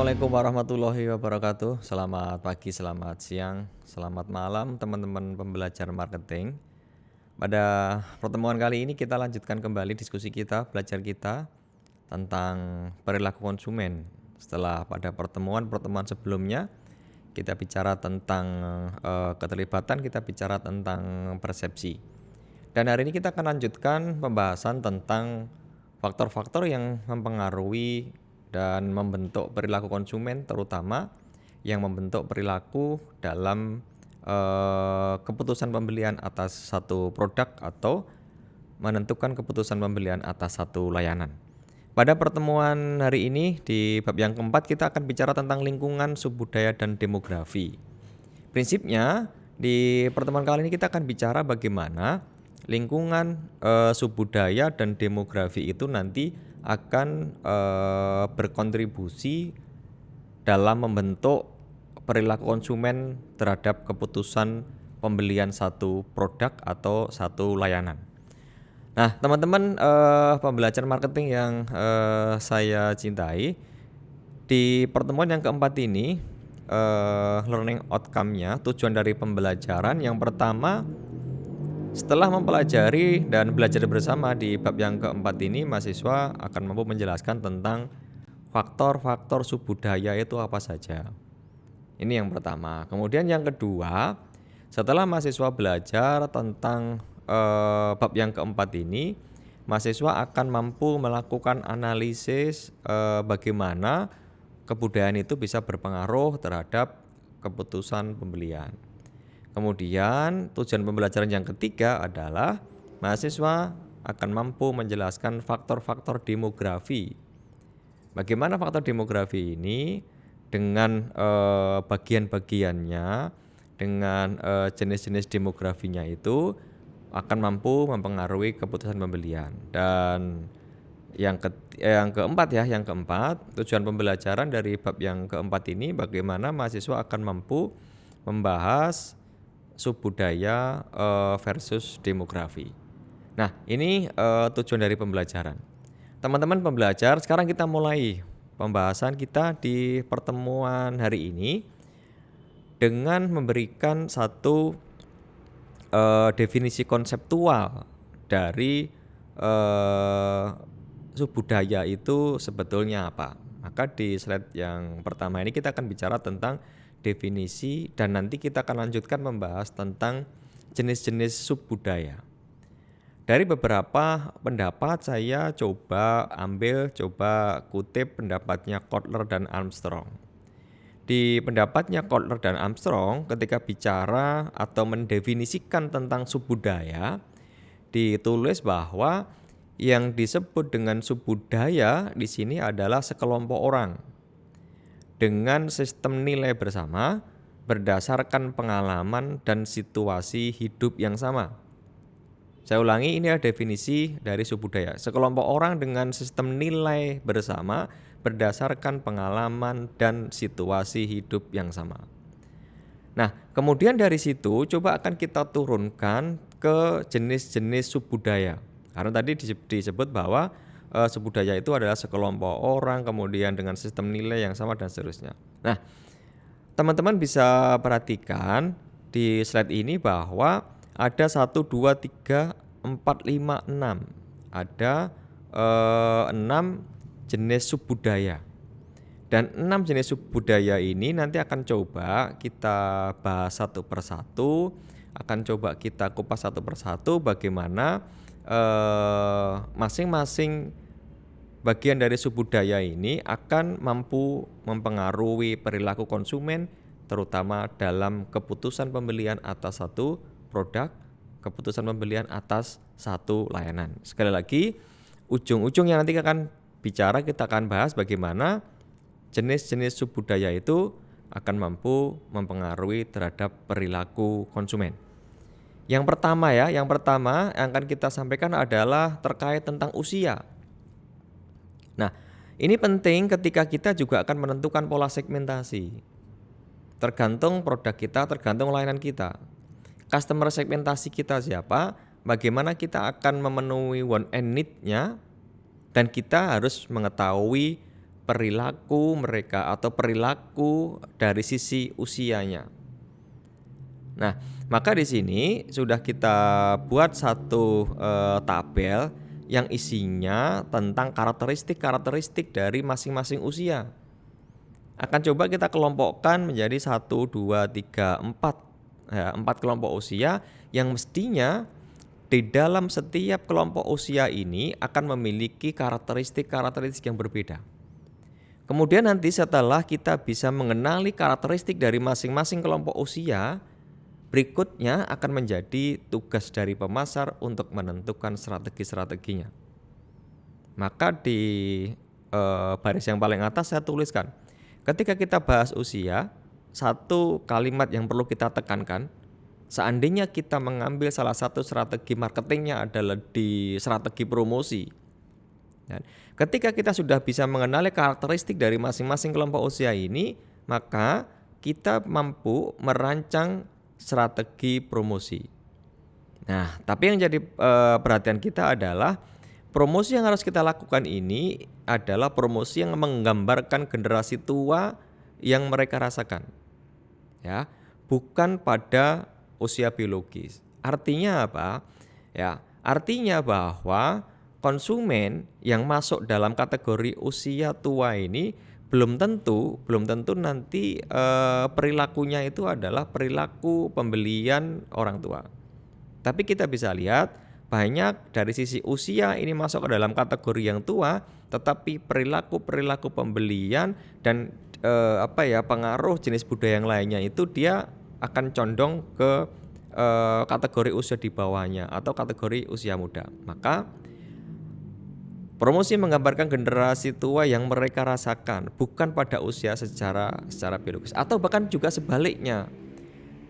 Assalamualaikum warahmatullahi wabarakatuh. Selamat pagi, selamat siang, selamat malam teman-teman pembelajar marketing. Pada pertemuan kali ini kita lanjutkan kembali diskusi kita, belajar kita tentang perilaku konsumen. Setelah pada pertemuan-pertemuan sebelumnya kita bicara tentang keterlibatan, kita bicara tentang persepsi. Dan hari ini kita akan lanjutkan pembahasan tentang faktor-faktor yang mempengaruhi dan membentuk perilaku konsumen, terutama yang membentuk perilaku dalam keputusan pembelian atas satu produk atau menentukan keputusan pembelian atas satu layanan. Pada pertemuan hari ini di bab yang keempat kita akan bicara tentang lingkungan, subbudaya, dan demografi. Prinsipnya di pertemuan kali ini kita akan bicara bagaimana lingkungan, subbudaya, dan demografi itu nanti akan berkontribusi dalam membentuk perilaku konsumen terhadap keputusan pembelian satu produk atau satu layanan. Nah, teman-teman pembelajar marketing yang saya cintai, di pertemuan yang keempat ini learning outcome-nya, tujuan dari pembelajaran yang pertama, setelah mempelajari dan belajar bersama di bab yang keempat ini, mahasiswa akan mampu menjelaskan tentang faktor-faktor subbudaya itu apa saja. Ini yang pertama. Kemudian yang kedua, setelah mahasiswa belajar tentang bab yang keempat ini, mahasiswa akan mampu melakukan analisis bagaimana kebudayaan itu bisa berpengaruh terhadap keputusan pembelian. Kemudian tujuan pembelajaran yang ketiga adalah mahasiswa akan mampu menjelaskan faktor-faktor demografi. Bagaimana faktor demografi ini dengan bagian-bagiannya, dengan jenis-jenis demografinya itu akan mampu mempengaruhi keputusan pembelian. Dan yang keempat, tujuan pembelajaran dari bab yang keempat ini bagaimana mahasiswa akan mampu membahas subbudaya versus demografi. Nah, ini tujuan dari pembelajaran. Teman-teman pembelajar, sekarang kita mulai pembahasan kita di pertemuan hari ini dengan memberikan satu definisi konseptual dari subbudaya itu sebetulnya apa. Maka di slide yang pertama ini kita akan bicara tentang definisi dan nanti kita akan lanjutkan membahas tentang jenis-jenis subbudaya. Dari beberapa pendapat saya coba kutip pendapatnya Kotler dan Armstrong. Di pendapatnya Kotler dan Armstrong ketika bicara atau mendefinisikan tentang subbudaya, ditulis bahwa yang disebut dengan subbudaya di sini adalah sekelompok orang dengan sistem nilai bersama berdasarkan pengalaman dan situasi hidup yang sama. Saya ulangi, ini adalah definisi dari subbudaya. Sekelompok orang dengan sistem nilai bersama berdasarkan pengalaman dan situasi hidup yang sama. Nah, kemudian dari situ coba akan kita turunkan ke jenis-jenis subbudaya. Karena tadi disebut bahwa subbudaya itu adalah sekelompok orang kemudian dengan sistem nilai yang sama dan seterusnya. Nah, teman-teman bisa perhatikan di slide ini bahwa ada 1, 2, 3, 4, 5, 6. Ada 6 jenis subbudaya. Dan 6 jenis subbudaya ini nanti akan coba kita bahas satu persatu, akan coba kita kupas satu persatu bagaimana masing-masing bagian dari subbudaya ini akan mampu mempengaruhi perilaku konsumen, terutama dalam keputusan pembelian atas satu produk, keputusan pembelian atas satu layanan. Sekali lagi, ujung-ujungnya nanti kita akan bahas bagaimana jenis-jenis subbudaya itu akan mampu mempengaruhi terhadap perilaku konsumen. Yang pertama yang akan kita sampaikan adalah terkait tentang usia. Nah, ini penting ketika kita juga akan menentukan pola segmentasi. Tergantung produk kita, tergantung layanan kita. Customer segmentasi kita siapa, bagaimana kita akan memenuhi want and need-nya, dan kita harus mengetahui perilaku mereka atau perilaku dari sisi usianya. Nah, maka di sini sudah kita buat satu tabel yang isinya tentang karakteristik-karakteristik dari masing-masing usia. Akan coba kita kelompokkan menjadi 1, 2, 3, 4. Ya, 4 kelompok usia yang mestinya di dalam setiap kelompok usia ini akan memiliki karakteristik-karakteristik yang berbeda. Kemudian nanti setelah kita bisa mengenali karakteristik dari masing-masing kelompok usia, berikutnya akan menjadi tugas dari pemasar untuk menentukan strategi-strateginya. Maka di baris yang paling atas saya tuliskan, ketika kita bahas usia, satu kalimat yang perlu kita tekankan, seandainya kita mengambil salah satu strategi marketingnya adalah di strategi promosi. Dan ketika kita sudah bisa mengenali karakteristik dari masing-masing kelompok usia ini, maka kita mampu merancang strategi promosi. Nah, tapi yang jadi perhatian kita adalah promosi yang harus kita lakukan ini adalah promosi yang menggambarkan generasi tua yang mereka rasakan. Ya, bukan pada usia biologis. Artinya apa? Ya, artinya bahwa konsumen yang masuk dalam kategori usia tua ini belum tentu nanti perilakunya itu adalah perilaku pembelian orang tua. Tapi kita bisa lihat banyak dari sisi usia ini masuk ke dalam kategori yang tua, tetapi perilaku pembelian dan pengaruh jenis budaya yang lainnya itu dia akan condong ke kategori usia di bawahnya atau kategori usia muda. Maka promosi menggambarkan generasi tua yang mereka rasakan, bukan pada usia secara biologis, atau bahkan juga sebaliknya.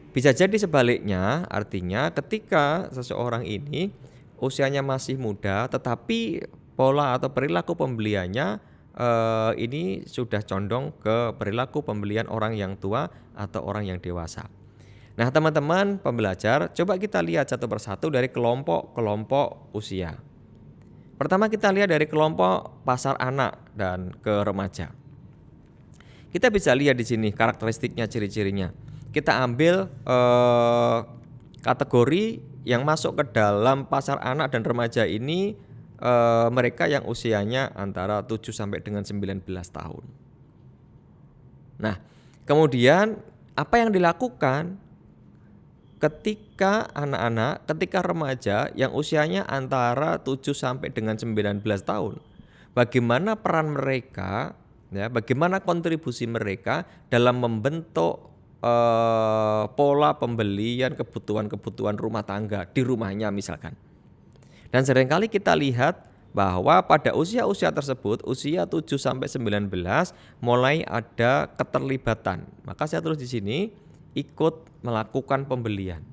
Bisa jadi sebaliknya, artinya ketika seseorang ini usianya masih muda, tetapi pola atau perilaku pembeliannya ini sudah condong ke perilaku pembelian orang yang tua atau orang yang dewasa. Nah, teman-teman pembelajar, coba kita lihat satu persatu dari kelompok-kelompok usia. Pertama kita lihat dari kelompok pasar anak dan ke remaja. Kita bisa lihat di sini karakteristiknya, ciri-cirinya. Kita ambil kategori yang masuk ke dalam pasar anak dan remaja ini mereka yang usianya antara 7 sampai dengan 19 tahun. Nah, kemudian apa yang dilakukan ketika remaja yang usianya antara 7 sampai dengan 19 tahun. Bagaimana peran mereka, ya, bagaimana kontribusi mereka dalam membentuk pola pembelian kebutuhan rumah tangga di rumahnya misalkan. Dan seringkali kita lihat bahwa pada usia-usia tersebut, usia 7 sampai 19 mulai ada keterlibatan. Maka saya tulis di sini ikut melakukan pembelian.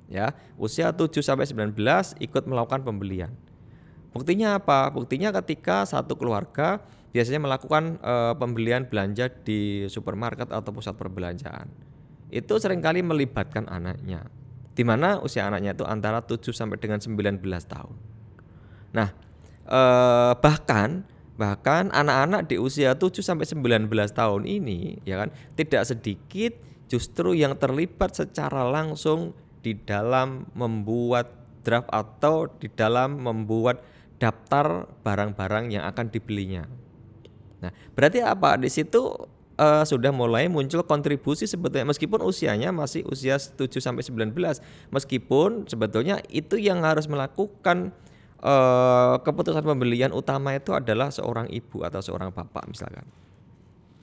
Ya, usia 7 sampai 19 ikut melakukan pembelian. Buktinya apa? Buktinya ketika satu keluarga biasanya melakukan pembelian belanja di supermarket atau pusat perbelanjaan. Itu seringkali melibatkan anaknya. Di mana usia anaknya itu antara 7 sampai dengan 19 tahun. Nah, bahkan anak-anak di usia 7 sampai 19 tahun ini ya kan tidak sedikit justru yang terlibat secara langsung di dalam membuat draft atau di dalam membuat daftar barang-barang yang akan dibelinya. Nah, berarti apa? Di situ sudah mulai muncul kontribusi sebetulnya meskipun usianya masih usia 7 sampai 19, meskipun sebetulnya itu yang harus melakukan keputusan pembelian utama itu adalah seorang ibu atau seorang bapak misalkan.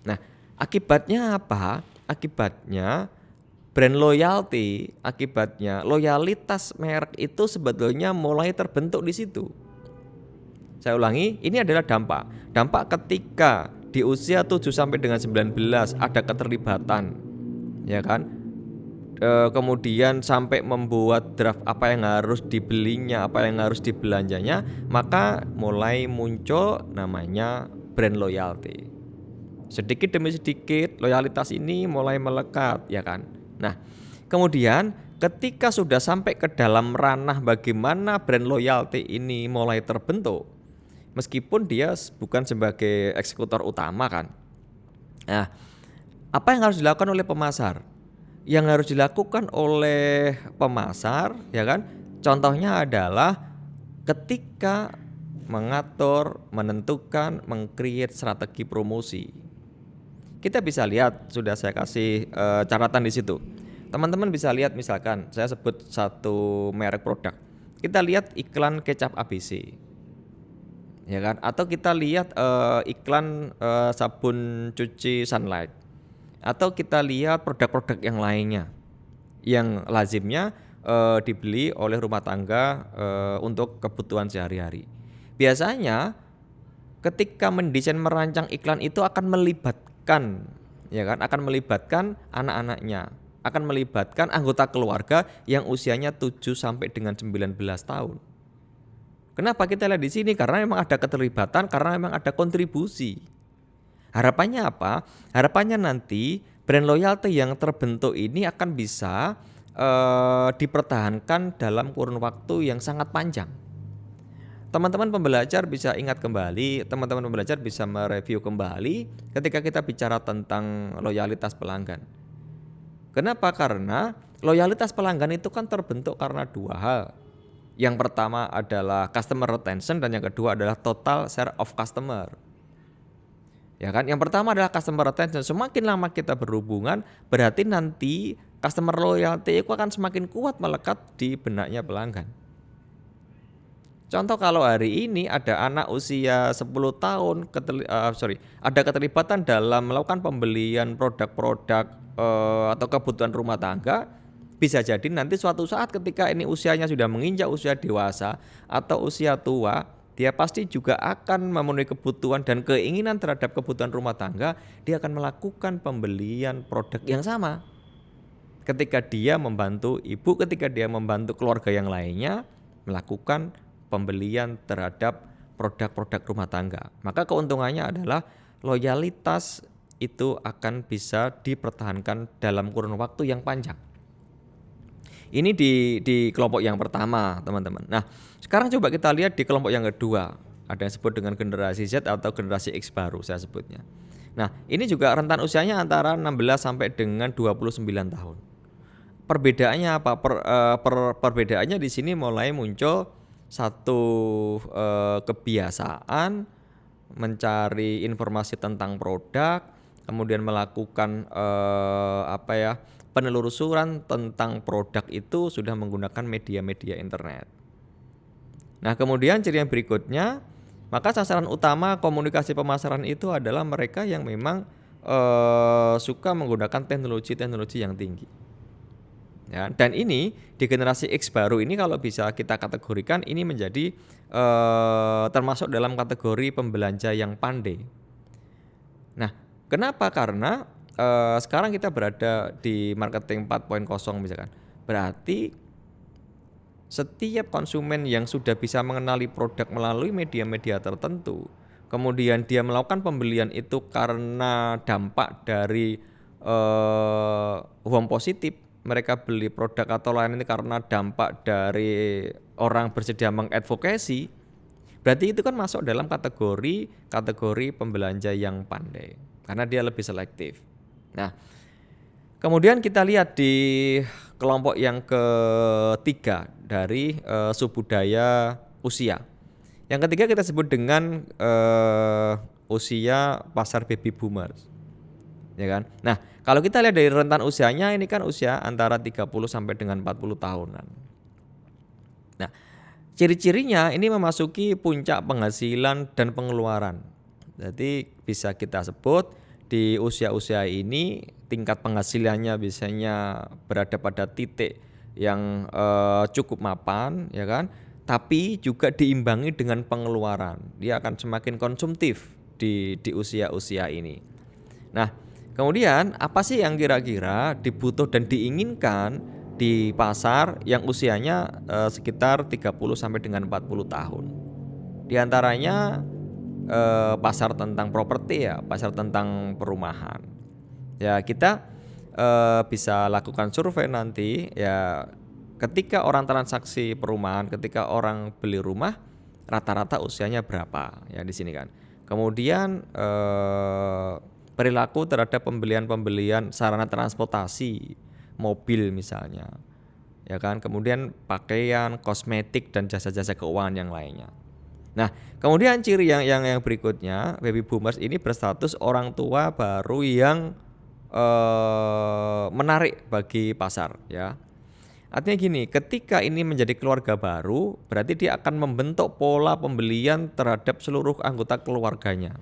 Nah, akibatnya apa? Akibatnya brand loyalty, akibatnya loyalitas merek itu sebetulnya mulai terbentuk di situ. Saya ulangi, ini adalah dampak. Dampak ketika di usia 7 sampai dengan 19 ada keterlibatan, ya kan? Kemudian sampai membuat draft apa yang harus dibelinya, apa yang harus dibelanjanya, maka mulai muncul namanya brand loyalty. Sedikit demi sedikit loyalitas ini mulai melekat, ya kan? Nah, kemudian ketika sudah sampai ke dalam ranah bagaimana brand loyalty ini mulai terbentuk, meskipun dia bukan sebagai eksekutor utama kan. Nah, apa yang harus dilakukan oleh pemasar? Yang harus dilakukan oleh pemasar, ya kan? Contohnya adalah ketika mengatur, menentukan, meng-create strategi promosi. Kita bisa lihat, sudah saya kasih catatan di situ. Teman-teman bisa lihat, misalkan saya sebut satu merek produk. Kita lihat iklan kecap ABC, ya kan? Atau kita lihat iklan sabun cuci Sunlight. Atau kita lihat produk-produk yang lainnya yang lazimnya dibeli oleh rumah tangga untuk kebutuhan sehari-hari. Biasanya ketika mendesain merancang iklan itu akan melibatkan, ya kan, akan melibatkan anak-anaknya, akan melibatkan anggota keluarga yang usianya 7 sampai dengan 19 tahun. Kenapa kita lihat di sini? Karena memang ada keterlibatan, karena memang ada kontribusi. Harapannya apa? Harapannya nanti brand loyalty yang terbentuk ini akan bisa dipertahankan dalam kurun waktu yang sangat panjang. Teman-teman pembelajar bisa ingat kembali, teman-teman pembelajar bisa mereview kembali ketika kita bicara tentang loyalitas pelanggan. Kenapa? Karena loyalitas pelanggan itu kan terbentuk karena dua hal. Yang pertama adalah customer retention dan yang kedua adalah total share of customer. Ya kan? Yang pertama adalah customer retention. Semakin lama kita berhubungan, berarti nanti customer loyalty itu akan semakin kuat melekat di benaknya pelanggan. Contoh kalau hari ini ada anak usia 10 tahun ada keterlibatan dalam melakukan pembelian produk-produk atau kebutuhan rumah tangga, bisa jadi nanti suatu saat ketika ini usianya sudah menginjak usia dewasa atau usia tua, dia pasti juga akan memenuhi kebutuhan dan keinginan terhadap kebutuhan rumah tangga. Dia akan melakukan pembelian produk yang sama. Ketika dia membantu ibu, ketika dia membantu keluarga yang lainnya melakukan pembelian terhadap produk-produk rumah tangga. Maka keuntungannya adalah loyalitas itu akan bisa dipertahankan dalam kurun waktu yang panjang. Ini di kelompok yang pertama, teman-teman. Nah, sekarang coba kita lihat di kelompok yang kedua. Ada yang disebut dengan generasi Z atau generasi X baru saya sebutnya. Nah, ini juga rentan usianya antara 16 sampai dengan 29 tahun. Perbedaannya apa? Perbedaannya di sini mulai muncul satu kebiasaan mencari informasi tentang produk, kemudian melakukan penelusuran tentang produk itu sudah menggunakan media-media internet. Nah, kemudian ciri yang berikutnya, maka sasaran utama komunikasi pemasaran itu adalah mereka yang memang suka menggunakan teknologi-teknologi yang tinggi. Ya, dan ini di generasi X baru ini kalau bisa kita kategorikan ini menjadi termasuk dalam kategori pembelanja yang pandai. Nah, kenapa? Karena sekarang kita berada di marketing 4.0 misalkan. Berarti setiap konsumen yang sudah bisa mengenali produk melalui media-media tertentu, kemudian dia melakukan pembelian itu karena dampak dari home positif, mereka beli produk atau lain ini karena dampak dari orang bersedia mengadvokasi, berarti itu kan masuk dalam kategori pembelanja yang pandai karena dia lebih selektif. Nah, kemudian kita lihat di kelompok yang ketiga dari subbudaya usia. Yang ketiga kita sebut dengan usia pasar baby boomers. Ya kan? Nah, kalau kita lihat dari rentan usianya ini kan usia antara 30 sampai dengan 40 tahunan. Nah, ciri-cirinya ini memasuki puncak penghasilan dan pengeluaran. Jadi bisa kita sebut di usia-usia ini tingkat penghasilannya biasanya berada pada titik yang cukup mapan, ya kan? Tapi juga diimbangi dengan pengeluaran. Dia akan semakin konsumtif di usia-usia ini. Nah, kemudian apa sih yang kira-kira dibutuh dan diinginkan di pasar yang usianya sekitar 30 sampai dengan 40 tahun? Di antaranya pasar tentang properti ya, pasar tentang perumahan. Ya, kita bisa lakukan survei nanti ya, ketika orang transaksi perumahan, ketika orang beli rumah, rata-rata usianya berapa ya di sini kan. Kemudian perilaku terhadap pembelian sarana transportasi, mobil misalnya, ya kan. Kemudian pakaian, kosmetik dan jasa-jasa keuangan yang lainnya. Nah, kemudian ciri yang berikutnya, baby boomers ini berstatus orang tua baru yang menarik bagi pasar ya. Artinya gini, ketika ini menjadi keluarga baru, berarti dia akan membentuk pola pembelian terhadap seluruh anggota keluarganya.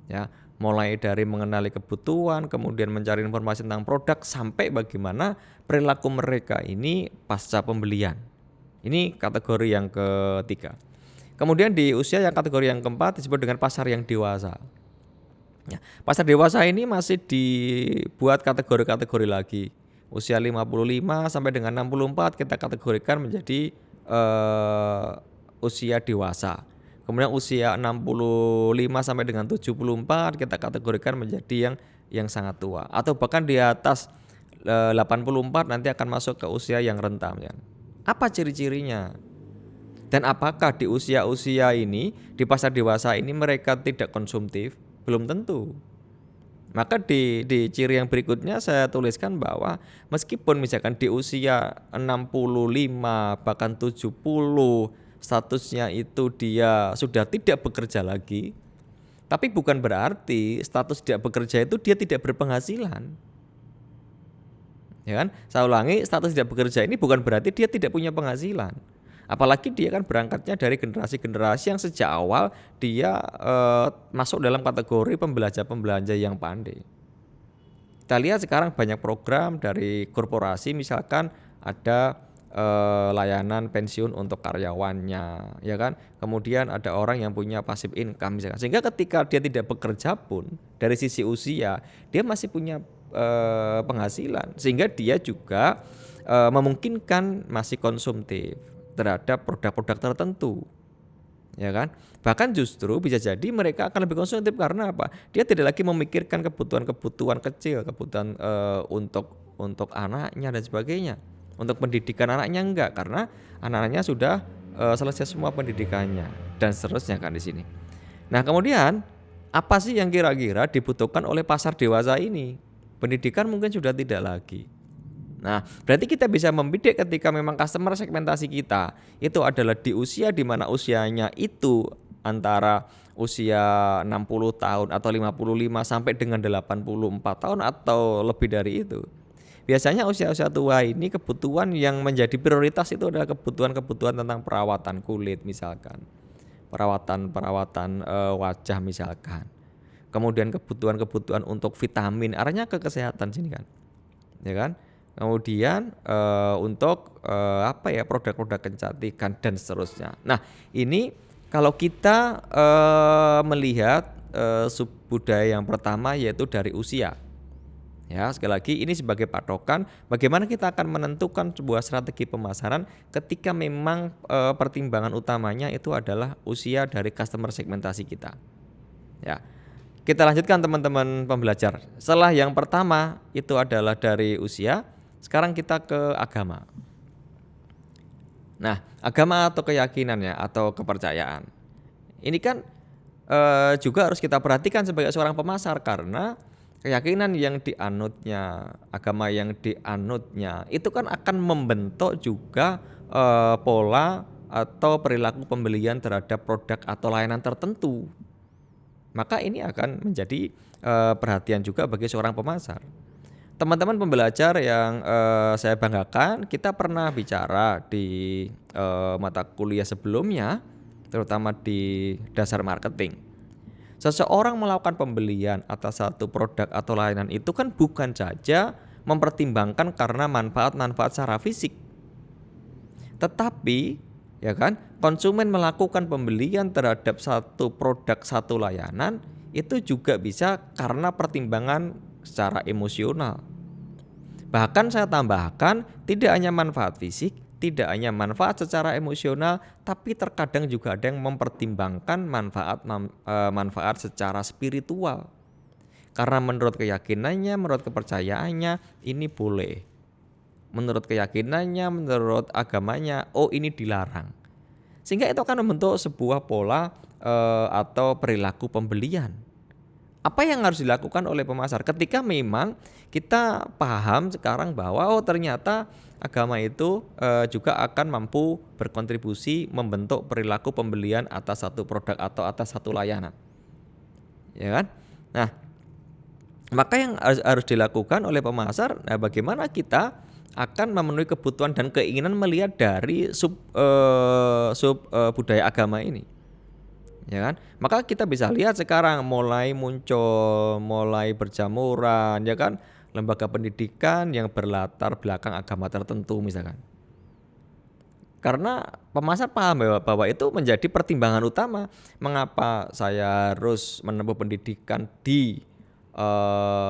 Ya, mulai dari mengenali kebutuhan, kemudian mencari informasi tentang produk sampai bagaimana perilaku mereka ini pasca pembelian. Ini kategori yang ketiga. Kemudian di usia yang kategori yang keempat disebut dengan pasar yang dewasa. Ya, pasar dewasa ini masih dibuat kategori-kategori lagi. Usia 55 sampai dengan 64 kita kategorikan menjadi usia dewasa. Kemudian usia 65 sampai dengan 74 kita kategorikan menjadi yang sangat tua. Atau bahkan di atas 84 nanti akan masuk ke usia yang rentan ya. Apa ciri-cirinya? Dan apakah di usia-usia ini, di pasar dewasa ini mereka tidak konsumtif? Belum tentu. Maka di ciri yang berikutnya saya tuliskan bahwa meskipun misalkan di usia 65 bahkan 70 statusnya itu dia sudah tidak bekerja lagi, tapi bukan berarti status tidak bekerja itu dia tidak berpenghasilan. Ya kan? Saya ulangi, status tidak bekerja ini bukan berarti dia tidak punya penghasilan. Apalagi dia kan berangkatnya dari generasi-generasi yang sejak awal dia masuk dalam kategori pembelajar-pembelanja yang pandai. Kita lihat sekarang banyak program dari korporasi, misalkan ada layanan pensiun untuk karyawannya, ya kan. Kemudian ada orang yang punya passive income misalkan. Sehingga ketika dia tidak bekerja pun dari sisi usia dia masih punya penghasilan, sehingga dia juga memungkinkan masih konsumtif terhadap produk-produk tertentu, ya kan. Bahkan justru bisa jadi mereka akan lebih konsumtif karena apa? Dia tidak lagi memikirkan kebutuhan kecil, kebutuhan untuk anaknya dan sebagainya. Untuk pendidikan anaknya enggak, karena anak-anaknya sudah selesai semua pendidikannya dan seterusnya kan di sini. Nah, kemudian apa sih yang kira-kira dibutuhkan oleh pasar dewasa ini? Pendidikan mungkin sudah tidak lagi. Nah, berarti kita bisa membidik ketika memang customer segmentasi kita itu adalah di usia di mana usianya itu antara usia 60 tahun atau 55 sampai dengan 84 tahun atau lebih dari itu. Biasanya usia-usia tua ini kebutuhan yang menjadi prioritas itu adalah kebutuhan-kebutuhan tentang perawatan kulit misalkan. Perawatan wajah misalkan. Kemudian kebutuhan-kebutuhan untuk vitamin, arahnya ke kesehatan sini kan. Ya kan? Kemudian untuk produk-produk kecantikan dan seterusnya. Nah, ini kalau kita melihat subbudaya yang pertama yaitu dari usia. Ya, sekali lagi ini sebagai patokan bagaimana kita akan menentukan sebuah strategi pemasaran ketika memang pertimbangan utamanya itu adalah usia dari customer segmentasi kita. Ya. Kita lanjutkan teman-teman pembelajar. Setelah yang pertama itu adalah dari usia, sekarang kita ke agama. Nah, agama atau keyakinannya atau kepercayaan. Ini kan juga harus kita perhatikan sebagai seorang pemasar karena keyakinan yang dianutnya, agama yang dianutnya itu kan akan membentuk juga pola atau perilaku pembelian terhadap produk atau layanan tertentu. Maka ini akan menjadi perhatian juga bagi seorang pemasar. Teman-teman pembelajar yang saya banggakan, kita pernah bicara di mata kuliah sebelumnya, terutama di dasar marketing. Seseorang melakukan pembelian atas satu produk atau layanan itu kan bukan saja mempertimbangkan karena manfaat-manfaat secara fisik. Tetapi ya kan, konsumen melakukan pembelian terhadap satu produk, satu layanan itu juga bisa karena pertimbangan secara emosional. Bahkan saya tambahkan, tidak hanya manfaat fisik, tidak hanya manfaat secara emosional, tapi terkadang juga ada yang mempertimbangkan manfaat secara spiritual. Karena menurut keyakinannya, menurut kepercayaannya ini boleh. Menurut keyakinannya, menurut agamanya, oh ini dilarang. Sehingga itu akan membentuk sebuah pola atau perilaku pembelian. Apa yang harus dilakukan oleh pemasar ketika memang kita paham sekarang bahwa ternyata agama itu juga akan mampu berkontribusi membentuk perilaku pembelian atas satu produk atau atas satu layanan, ya kan? Nah, maka yang harus dilakukan oleh pemasar, bagaimana kita akan memenuhi kebutuhan dan keinginan melihat dari sub budaya agama ini, ya kan? Maka kita bisa lihat sekarang mulai muncul, mulai berjamuran, ya kan, lembaga pendidikan yang berlatar belakang agama tertentu misalkan. Karena pemasar paham bahwa itu menjadi pertimbangan utama mengapa saya harus menempuh pendidikan di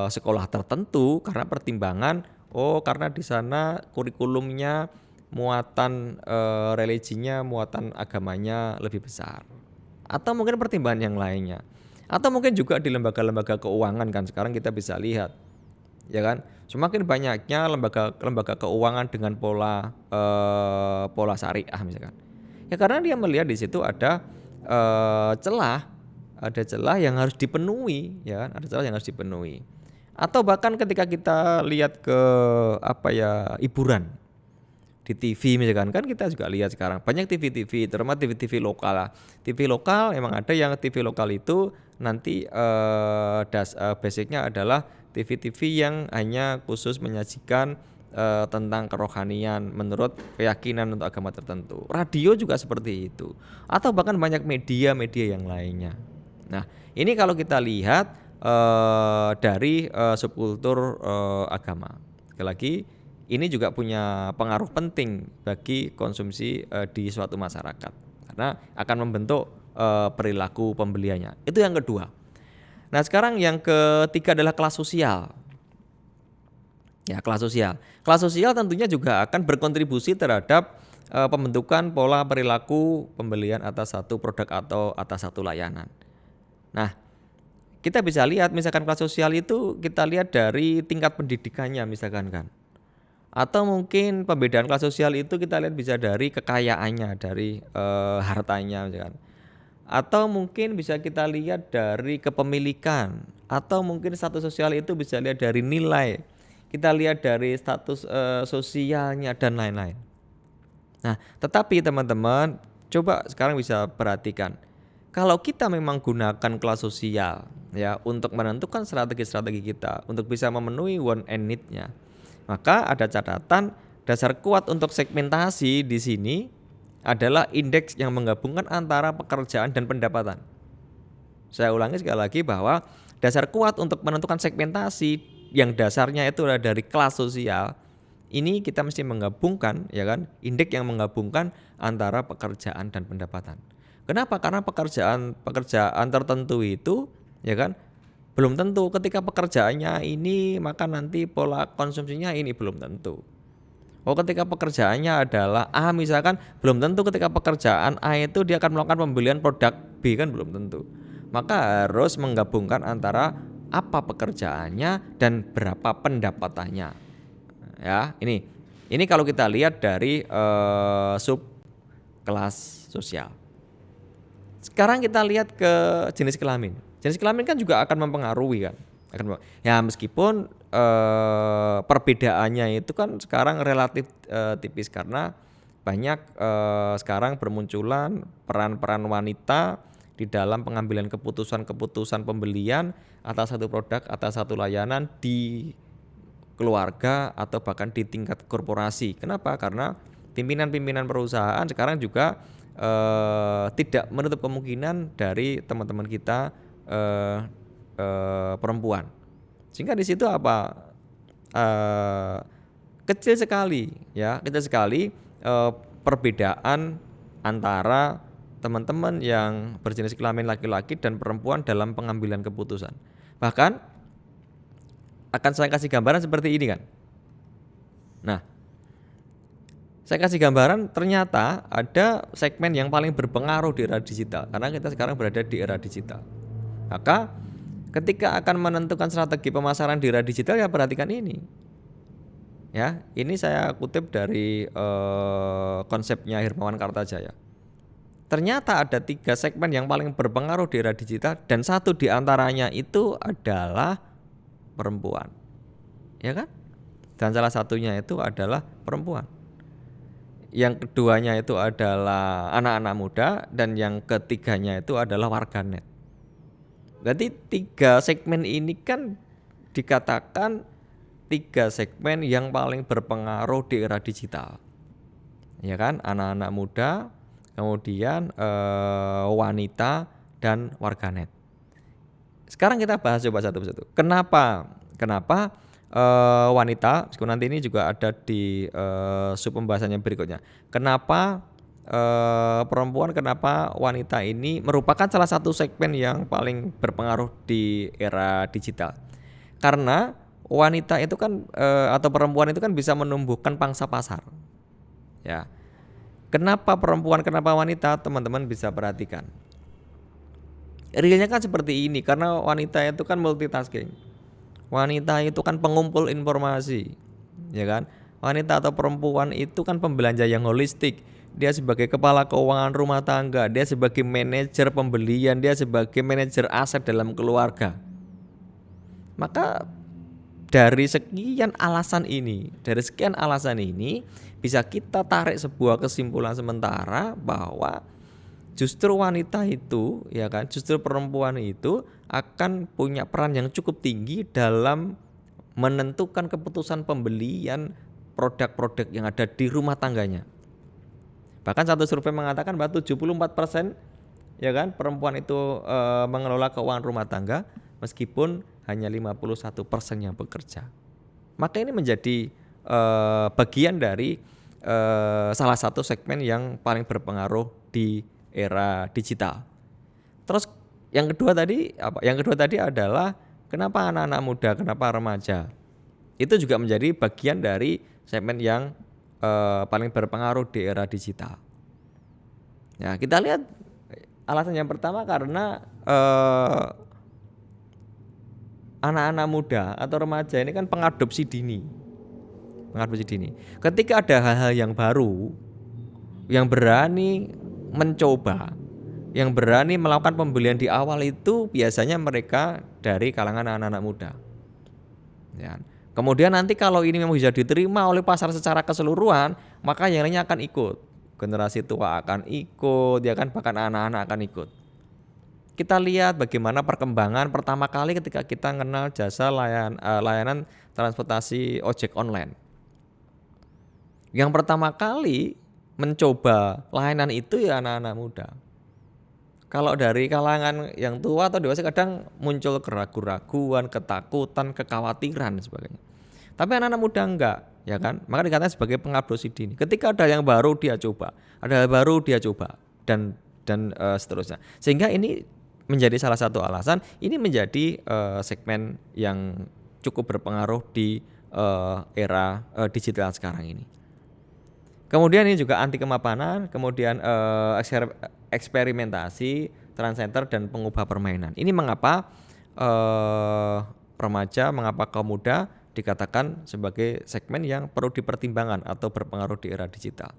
sekolah tertentu, karena pertimbangan karena di sana kurikulumnya muatan religinya, muatan agamanya lebih besar. Atau mungkin pertimbangan yang lainnya. Atau mungkin juga di lembaga-lembaga keuangan kan sekarang kita bisa lihat, ya kan? Semakin banyaknya lembaga keuangan dengan pola syariah misalkan. Ya karena dia melihat di situ ada celah yang harus dipenuhi, ya kan? Ada celah yang harus dipenuhi. Atau bahkan ketika kita lihat ke hiburan di TV misalkan, kan kita juga lihat sekarang banyak TV terutama TV lokal lah. TV lokal emang ada yang TV lokal itu nanti basicnya adalah TV yang hanya khusus menyajikan tentang kerohanian menurut keyakinan untuk agama tertentu. Radio juga seperti itu. Atau bahkan banyak media-media yang lainnya. Nah, ini kalau kita lihat dari subkultur agama. Sekali lagi, ini juga punya pengaruh penting bagi konsumsi di suatu masyarakat karena akan membentuk perilaku pembeliannya. Itu yang kedua. Nah, sekarang yang ketiga adalah kelas sosial. Ya, kelas sosial. Kelas sosial tentunya juga akan berkontribusi terhadap pembentukan pola perilaku pembelian atas satu produk atau atas satu layanan. Nah, kita bisa lihat misalkan kelas sosial itu kita lihat dari tingkat pendidikannya misalkan kan. Atau mungkin pembedaan kelas sosial itu kita lihat bisa dari kekayaannya, dari hartanya misalkan. Atau mungkin bisa kita lihat dari kepemilikan. Atau mungkin status sosial itu bisa lihat dari nilai. Kita lihat dari status sosialnya dan lain-lain. Nah, tetapi teman-teman coba sekarang bisa perhatikan. Kalau kita memang gunakan kelas sosial ya untuk menentukan strategi-strategi kita untuk bisa memenuhi want and need-nya, maka ada catatan dasar kuat untuk segmentasi di sini adalah indeks yang menggabungkan antara pekerjaan dan pendapatan. Saya ulangi sekali lagi bahwa dasar kuat untuk menentukan segmentasi yang dasarnya itu adalah dari kelas sosial. Ini kita mesti menggabungkan, ya kan, indeks yang menggabungkan antara pekerjaan dan pendapatan. Kenapa? Karena pekerjaan tertentu itu, ya kan, belum tentu ketika pekerjaannya ini maka nanti pola konsumsinya ini belum tentu. Ketika pekerjaannya adalah A misalkan, belum tentu ketika pekerjaan A itu dia akan melakukan pembelian produk B, kan belum tentu. Maka harus menggabungkan antara apa pekerjaannya dan berapa pendapatannya. Ya, ini kalau kita lihat dari sub kelas sosial. Sekarang kita lihat ke jenis kelamin. Jenis kelamin kan juga akan mempengaruhi kan. Ya meskipun perbedaannya itu kan sekarang relatif tipis karena banyak sekarang bermunculan peran-peran wanita di dalam pengambilan keputusan pembelian atas satu produk, atas satu layanan di keluarga atau bahkan di tingkat korporasi. Kenapa? Karena pimpinan-pimpinan perusahaan sekarang juga tidak menutup kemungkinan dari teman-teman kita perempuan, sehingga di situ kecil sekali perbedaan antara teman-teman yang berjenis kelamin laki-laki dan perempuan dalam pengambilan keputusan. Bahkan akan saya kasih gambaran seperti ini kan. Nah, saya kasih gambaran, ternyata ada segmen yang paling berpengaruh di era digital karena kita sekarang berada di era digital. Maka ketika akan menentukan strategi pemasaran di era digital, ya perhatikan ini. Ya, ini saya kutip dari konsepnya Hermawan Kartajaya. ternyata ada 3 segmen yang paling berpengaruh di era digital dan satu di antaranya itu adalah perempuan. Ya kan? Dan salah satunya itu adalah perempuan. Yang keduanya itu adalah anak-anak muda dan yang ketiganya itu adalah warganet. Berarti 3 segmen ini kan dikatakan 3 segmen yang paling berpengaruh di era digital. Ya kan? Anak-anak muda, kemudian wanita dan warganet. Sekarang kita bahas coba satu-satu. Kenapa wanita? Nanti ini juga ada di sub pembahasannya berikutnya. Kenapa perempuan, kenapa wanita ini merupakan salah satu segmen yang paling berpengaruh di era digital? Karena wanita itu kan atau perempuan itu kan bisa menumbuhkan pangsa pasar. Ya. Kenapa perempuan, kenapa wanita? Teman-teman bisa perhatikan. Realnya kan seperti ini, karena wanita itu kan multitasking. Wanita itu kan pengumpul informasi, ya kan? Wanita atau perempuan itu kan pembelanja yang holistik. Dia sebagai kepala keuangan rumah tangga, dia sebagai manajer pembelian, dia sebagai manajer aset dalam keluarga. Maka dari sekian alasan ini bisa kita tarik sebuah kesimpulan sementara bahwa justru wanita itu, ya kan, justru perempuan itu akan punya peran yang cukup tinggi dalam menentukan keputusan pembelian produk-produk yang ada di rumah tangganya. Bahkan satu survei mengatakan bahwa 74% ya kan perempuan itu mengelola keuangan rumah tangga meskipun hanya 51% yang bekerja. Maka ini menjadi bagian dari salah satu segmen yang paling berpengaruh di era digital. Terus yang kedua tadi apa? Yang kedua tadi adalah kenapa anak-anak muda, kenapa remaja? Itu juga menjadi bagian dari segmen yang paling berpengaruh di era digital. Ya, kita lihat alasan yang pertama karena anak-anak muda atau remaja ini kan pengadopsi dini. Ketika ada hal-hal yang baru, yang berani mencoba, yang berani melakukan pembelian di awal itu biasanya mereka dari kalangan anak-anak muda. Ya. Kemudian nanti kalau ini memang bisa diterima oleh pasar secara keseluruhan, maka yang lainnya akan ikut. Generasi tua akan ikut, ya kan, bahkan anak-anak akan ikut. Kita lihat bagaimana perkembangan pertama kali ketika kita kenal jasa layanan transportasi ojek online. Yang pertama kali mencoba layanan itu ya anak-anak muda. Kalau dari kalangan yang tua atau dewasa kadang muncul keraguan-raguan, ketakutan, kekhawatiran dan sebagainya. Tapi anak-anak muda enggak, ya kan? Maka dikatakan sebagai pengadopsi dini. Ketika ada yang baru dia coba, ada hal baru dia coba dan seterusnya. Sehingga ini menjadi salah satu alasan ini menjadi segmen yang cukup berpengaruh di era digital sekarang ini. Kemudian ini juga anti kemapanan, kemudian eksperimentasi, transcenter dan pengubah permainan. Ini mengapa remaja, mengapa kaum muda dikatakan sebagai segmen yang perlu dipertimbangkan atau berpengaruh di era digital.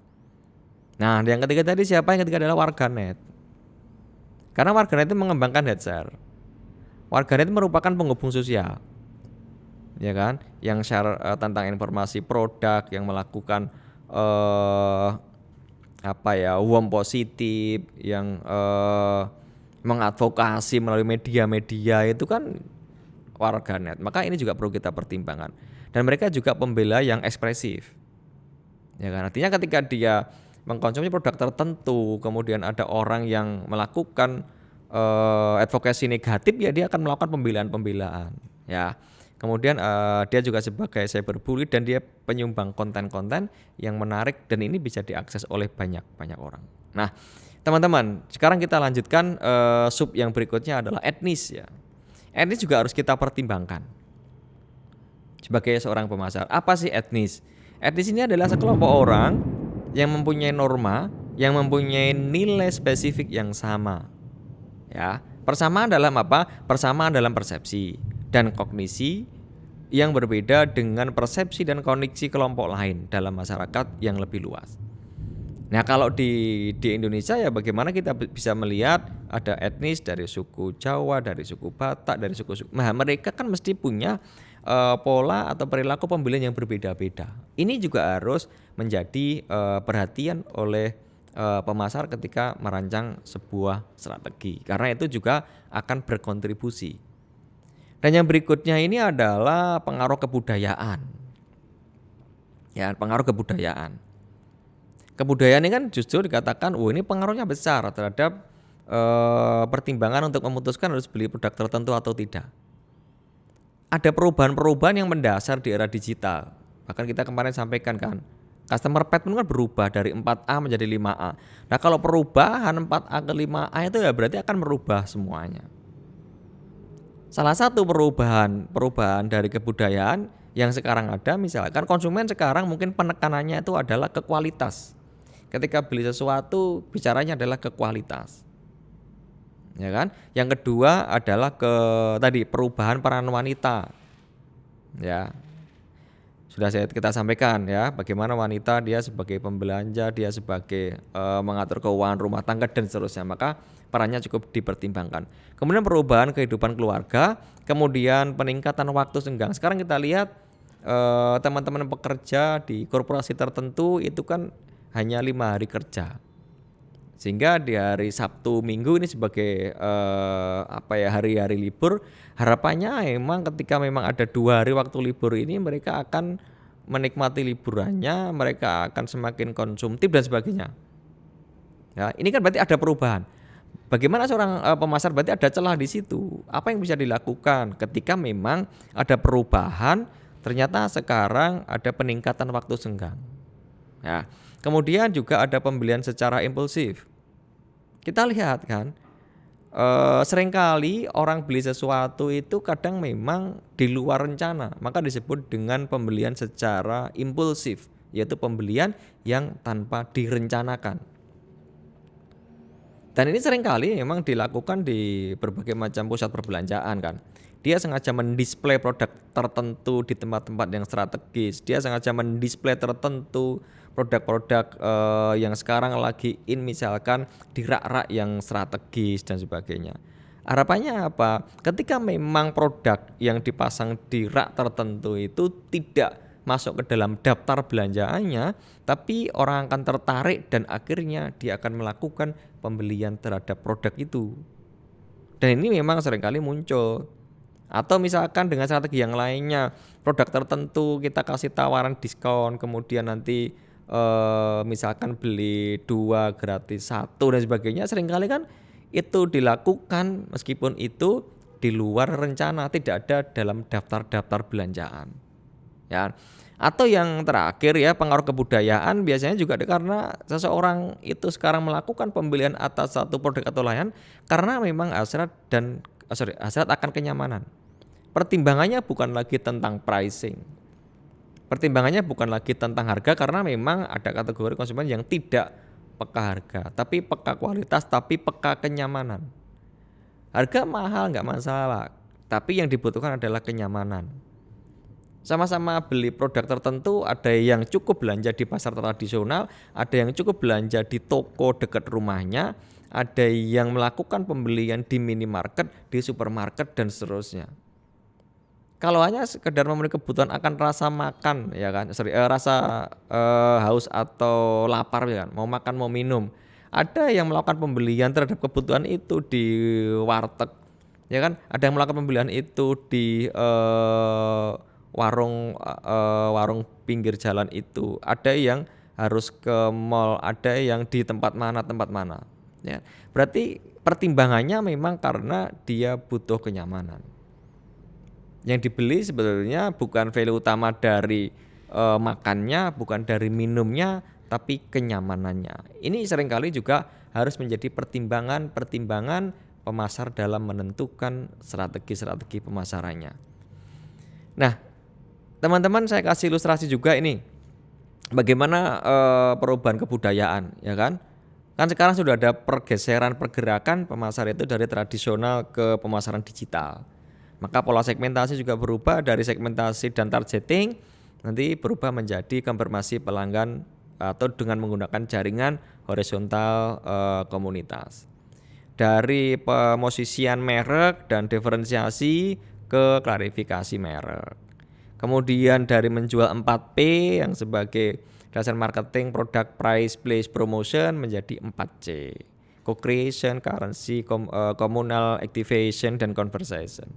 Nah, yang ketiga tadi siapa? Yang ketiga adalah warganet. Karena warganet itu mengembangkan headshare. Warganet merupakan penghubung sosial, ya kan? Yang share tentang informasi produk, yang melakukan WOM positif, yang mengadvokasi melalui media-media itu kan warganet. Maka ini juga perlu kita pertimbangkan. Dan mereka juga pembela yang ekspresif. Ya kan? Artinya ketika dia mengkonsumsi produk tertentu, kemudian ada orang yang melakukan advokasi negatif, ya dia akan melakukan pembelaan. Ya. Kemudian dia juga sebagai cyberbully dan dia penyumbang konten-konten yang menarik dan ini bisa diakses oleh banyak orang. Nah, teman-teman, sekarang kita lanjutkan sub yang berikutnya adalah etnis ya. Etnis juga harus kita pertimbangkan. Sebagai seorang pemasar, apa sih etnis? Etnis ini adalah sekelompok orang yang mempunyai norma, yang mempunyai nilai spesifik yang sama. Ya, persamaan dalam apa? Persamaan dalam persepsi dan kognisi yang berbeda dengan persepsi dan kognisi kelompok lain dalam masyarakat yang lebih luas. Nah, kalau di Indonesia ya bagaimana kita bisa melihat ada etnis dari suku Jawa, dari suku Batak, dari suku nah, mereka kan mesti punya pola atau perilaku pembelian yang berbeda-beda. Ini juga harus menjadi perhatian oleh pemasar ketika merancang sebuah strategi. Karena itu juga akan berkontribusi. Dan yang berikutnya ini adalah pengaruh kebudayaan. Ya, pengaruh kebudayaan. Kebudayaan ini kan justru dikatakan, ini pengaruhnya besar terhadap pertimbangan untuk memutuskan harus beli produk tertentu atau tidak. Ada perubahan-perubahan yang mendasar di era digital. Bahkan kita kemarin sampaikan kan, customer pattern kan berubah dari 4A menjadi 5A. Nah, kalau perubahan 4A ke 5A itu ya berarti akan merubah semuanya. Salah satu perubahan dari kebudayaan yang sekarang ada, misalkan konsumen sekarang mungkin penekanannya itu adalah ke kualitas. Ketika beli sesuatu bicaranya adalah ke kualitas, ya kan? Yang kedua adalah tadi perubahan peran wanita, ya sudah kita sampaikan ya, bagaimana wanita dia sebagai pembelanja, dia sebagai mengatur keuangan rumah tangga dan seterusnya, maka perannya cukup dipertimbangkan. Kemudian perubahan kehidupan keluarga, kemudian peningkatan waktu senggang. Sekarang kita lihat teman-teman pekerja di korporasi tertentu itu kan hanya 5 hari kerja, sehingga di hari Sabtu Minggu ini sebagai hari-hari libur. Harapannya memang ketika memang ada 2 hari waktu libur ini mereka akan menikmati liburannya, mereka akan semakin konsumtif dan sebagainya. Ya, ini kan berarti ada perubahan. Bagaimana seorang pemasar, berarti ada celah di situ. Apa yang bisa dilakukan ketika memang ada perubahan, ternyata sekarang ada peningkatan waktu senggang. Ya. Kemudian juga ada pembelian secara impulsif. Kita lihat kan, seringkali orang beli sesuatu itu kadang memang di luar rencana, maka disebut dengan pembelian secara impulsif, yaitu pembelian yang tanpa direncanakan. Dan ini seringkali memang dilakukan di berbagai macam pusat perbelanjaan kan. Dia sengaja mendisplay produk tertentu di tempat-tempat yang strategis. Dia sengaja mendisplay tertentu produk-produk yang sekarang lagi misalkan di rak-rak yang strategis dan sebagainya. Harapannya apa? Ketika memang produk yang dipasang di rak tertentu itu tidak masuk ke dalam daftar belanjaannya, tapi orang akan tertarik dan akhirnya dia akan melakukan pembelian terhadap produk itu. Dan ini memang seringkali muncul. Atau misalkan dengan strategi yang lainnya, produk tertentu kita kasih tawaran diskon, kemudian nanti misalkan beli 2 gratis 1 dan sebagainya. Seringkali kan itu dilakukan meskipun itu di luar rencana, tidak ada dalam daftar-daftar belanjaan, ya. Atau yang terakhir ya, pengaruh kebudayaan biasanya juga karena seseorang itu sekarang melakukan pembelian atas satu produk atau layanan karena memang hasrat akan kenyamanan. Pertimbangannya bukan lagi tentang pricing. Pertimbangannya bukan lagi tentang harga, karena memang ada kategori konsumen yang tidak peka harga, tapi peka kualitas, tapi peka kenyamanan. Harga mahal nggak masalah, tapi yang dibutuhkan adalah kenyamanan. Sama-sama beli produk tertentu, ada yang cukup belanja di pasar tradisional, ada yang cukup belanja di toko dekat rumahnya, ada yang melakukan pembelian di minimarket, di supermarket dan seterusnya. Kalau hanya sekedar memenuhi kebutuhan akan rasa makan, ya kan, rasa haus atau lapar, ya kan, mau makan mau minum. Ada yang melakukan pembelian terhadap kebutuhan itu di warteg, ya kan. Ada yang melakukan pembelian itu di warung pinggir jalan itu. Ada yang harus ke mall, ada yang di tempat mana. Ya. Berarti pertimbangannya memang karena dia butuh kenyamanan. Yang dibeli sebetulnya bukan value utama dari makannya, bukan dari minumnya, tapi kenyamanannya. Ini seringkali juga harus menjadi pertimbangan pemasar dalam menentukan strategi pemasarannya. Nah, teman-teman, saya kasih ilustrasi juga ini bagaimana perubahan kebudayaan, ya kan? Kan sekarang sudah ada pergerakan pemasar itu dari tradisional ke pemasaran digital. Maka pola segmentasi juga berubah dari segmentasi dan targeting nanti berubah menjadi konfirmasi pelanggan atau dengan menggunakan jaringan horizontal komunitas. Dari pemosisian merek dan diferensiasi ke klarifikasi merek. Kemudian dari menjual 4P yang sebagai dasar marketing, product, price, place, promotion menjadi 4C. Co-creation, currency, communal activation, dan conversation.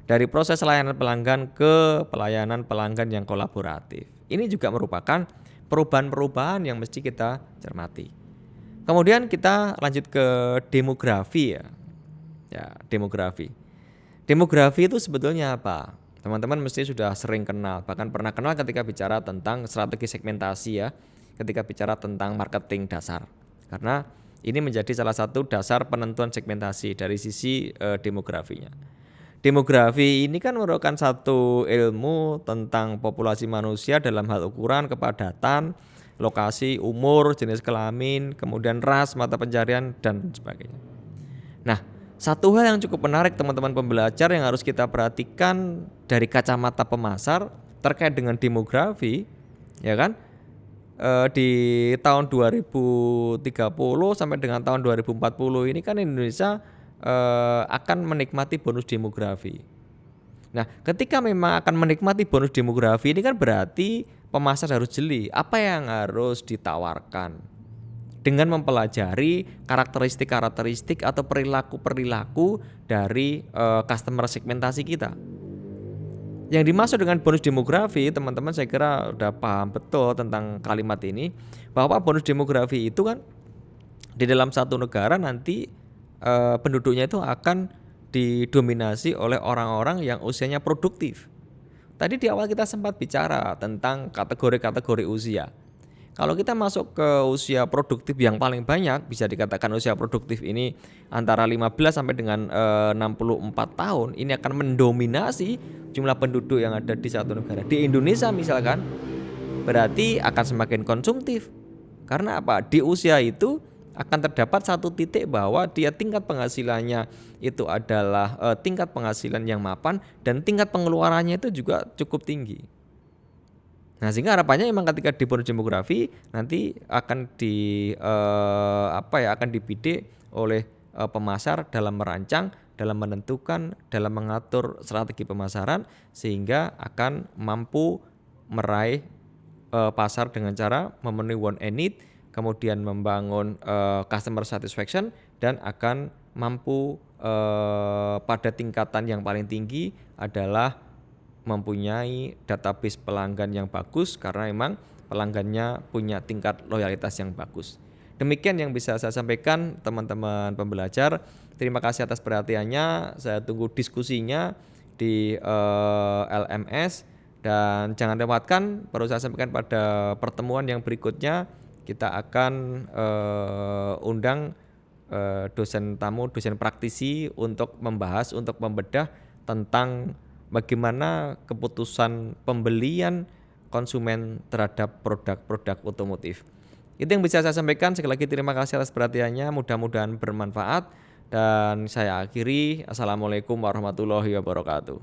Dari proses layanan pelanggan ke pelayanan pelanggan yang kolaboratif. Ini juga merupakan perubahan-perubahan yang mesti kita cermati. Kemudian kita lanjut ke demografi ya. Ya, demografi. Demografi itu sebetulnya apa? Teman-teman mesti sudah sering kenal, bahkan pernah kenal ketika bicara tentang strategi segmentasi ya, ketika bicara tentang marketing dasar. Karena ini menjadi salah satu dasar penentuan segmentasi dari sisi demografinya. Demografi ini kan merupakan satu ilmu tentang populasi manusia dalam hal ukuran, kepadatan, lokasi, umur, jenis kelamin, kemudian ras, mata pencarian, dan sebagainya. Nah, satu hal yang cukup menarik teman-teman pembelajar yang harus kita perhatikan dari kacamata pemasar terkait dengan demografi, ya kan? Di tahun 2030 sampai dengan tahun 2040 ini kan Indonesia akan menikmati bonus demografi. Nah, ketika memang akan menikmati bonus demografi ini kan berarti pemasar harus jeli apa yang harus ditawarkan dengan mempelajari karakteristik atau perilaku dari customer segmentasi kita. Yang dimaksud dengan bonus demografi, teman-teman saya kira udah paham betul tentang kalimat ini, bahwa bonus demografi itu kan di dalam satu negara nanti penduduknya itu akan didominasi oleh orang-orang yang usianya produktif. Tadi di awal kita sempat bicara tentang kategori-kategori usia. Kalau kita masuk ke usia produktif yang paling banyak, bisa dikatakan usia produktif ini antara 15 sampai dengan 64 tahun, ini akan mendominasi jumlah penduduk yang ada di satu negara. Di Indonesia misalkan, berarti akan semakin konsumtif. Karena apa? Di usia itu akan terdapat satu titik bahwa dia tingkat penghasilannya itu adalah tingkat penghasilan yang mapan dan tingkat pengeluarannya itu juga cukup tinggi. Nah, sehingga harapannya memang ketika di bonus demografi nanti akan akan dibidik oleh pemasar dalam merancang, dalam menentukan, dalam mengatur strategi pemasaran sehingga akan mampu meraih pasar dengan cara memenuhi want and need, kemudian membangun customer satisfaction dan akan mampu pada tingkatan yang paling tinggi adalah mempunyai database pelanggan yang bagus karena memang pelanggannya punya tingkat loyalitas yang bagus. Demikian yang bisa saya sampaikan teman-teman pembelajar. Terima kasih atas perhatiannya. Saya tunggu diskusinya di LMS dan jangan lewatkan, perlu saya sampaikan pada pertemuan yang berikutnya kita akan undang dosen tamu, dosen praktisi untuk membahas, untuk membedah tentang bagaimana keputusan pembelian konsumen terhadap produk-produk otomotif. Itu yang bisa saya sampaikan. Sekali lagi terima kasih atas perhatiannya, mudah-mudahan bermanfaat dan saya akhiri. Assalamualaikum warahmatullahi wabarakatuh.